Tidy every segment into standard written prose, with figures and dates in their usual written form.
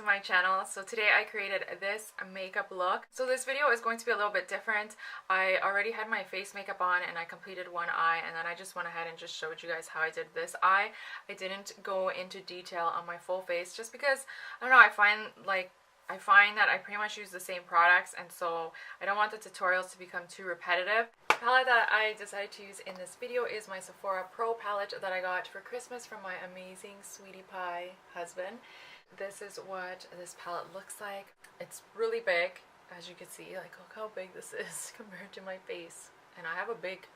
my channel. So today I created this makeup look. So this video is going to be a little bit different. I already had my face makeup on and I completed one eye, and then I just went ahead and just showed you guys how I did this eye. I didn't go into detail on my full face just because, I don't know, I find that I pretty much use the same products, and so I don't want the tutorials to become too repetitive. The palette that I decided to use in this video is my Sephora Pro palette that I got for Christmas from my amazing sweetie pie husband. This is what this palette looks like. It's really big, as you can see. Like, look how big this is compared to my face, and I have a big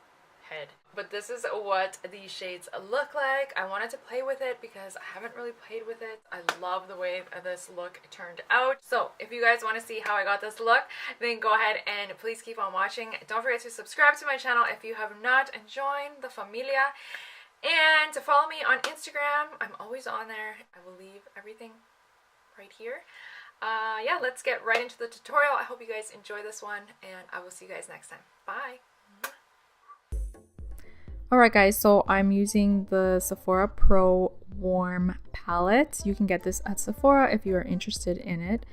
head. But this is what these shades look like. I wanted to play with it because I haven't really played with it. I love the way this look turned out. So if you guys want to see how I got this look, then go ahead and please keep on watching. Don't forget to subscribe to my channel if you have not, and join the familia. And to follow me on Instagram, I'm always on there. I will leave everything right here. Yeah, let's get right into the tutorial. I hope you guys enjoy this one, and I will see you guys next time. Bye. Alright guys, so I'm using the Sephora Pro Warm palette. You can get this at Sephora if you are interested in it.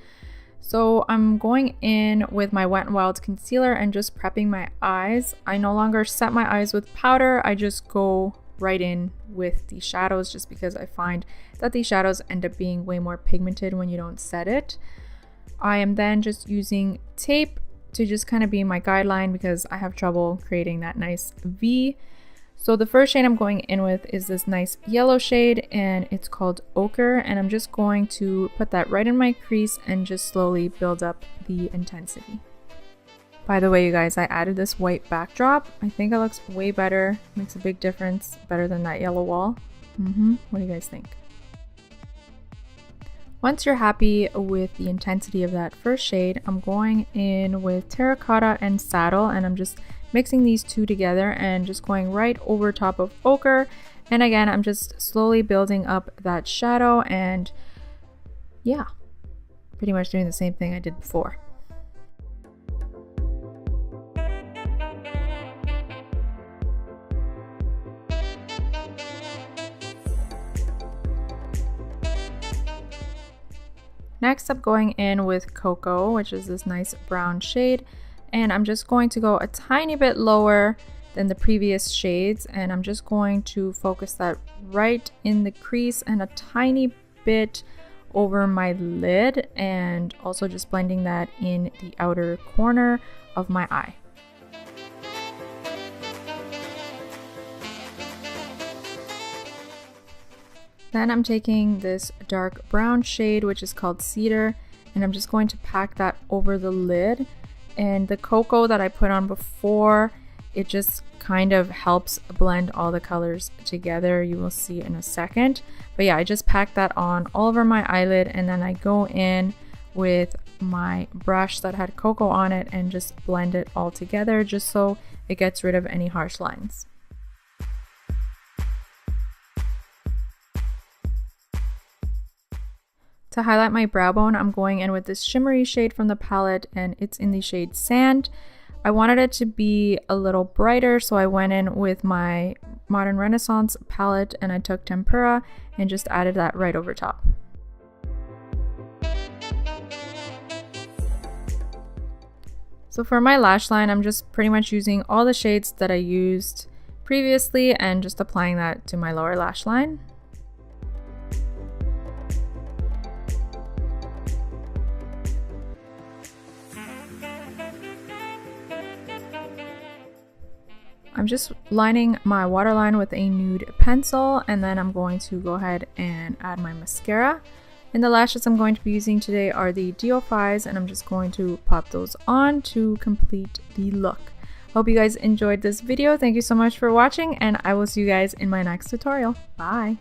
So I'm going in with my Wet n Wild concealer and just prepping my eyes. I no longer set my eyes with powder. I just go right in with the shadows just because I find that these shadows end up being way more pigmented when you don't set it. I am then just using tape to just kind of be my guideline because I have trouble creating that nice V. So the first shade I'm going in with is this nice yellow shade, and it's called Ochre, and I'm just going to put that right in my crease and just slowly build up the intensity. By the way, you guys, I added this white backdrop. I think it looks way better, makes a big difference, better than that yellow wall. What do you guys think? Once you're happy with the intensity of that first shade, I'm going in with Terracotta and Saddle, and I'm just mixing these two together and just going right over top of Ochre. And again, I'm just slowly building up that shadow, and yeah, pretty much doing the same thing I did before. Next, I'm going in with Cocoa, which is this nice brown shade, and I'm just going to go a tiny bit lower than the previous shades, and I'm just going to focus that right in the crease and a tiny bit over my lid, and also just blending that in the outer corner of my eye. Then I'm taking this dark brown shade, which is called Cedar, and I'm just going to pack that over the lid. And the cocoa that I put on before, it just kind of helps blend all the colors together. You will see in a second. But yeah, I just packed that on all over my eyelid, and then I go in with my brush that had cocoa on it and just blend it all together just so it gets rid of any harsh lines. To highlight my brow bone, I'm going in with this shimmery shade from the palette, and it's in the shade Sand. I wanted it to be a little brighter, so I went in with my Modern Renaissance palette and I took Tempera and just added that right over top. So for my lash line, I'm just pretty much using all the shades that I used previously and just applying that to my lower lash line. I'm just lining my waterline with a nude pencil, and then I'm going to go ahead and add my mascara. And the lashes I'm going to be using today are the DUPEs, and I'm just going to pop those on to complete the look. Hope you guys enjoyed this video. Thank you so much for watching, and I will see you guys in my next tutorial. Bye!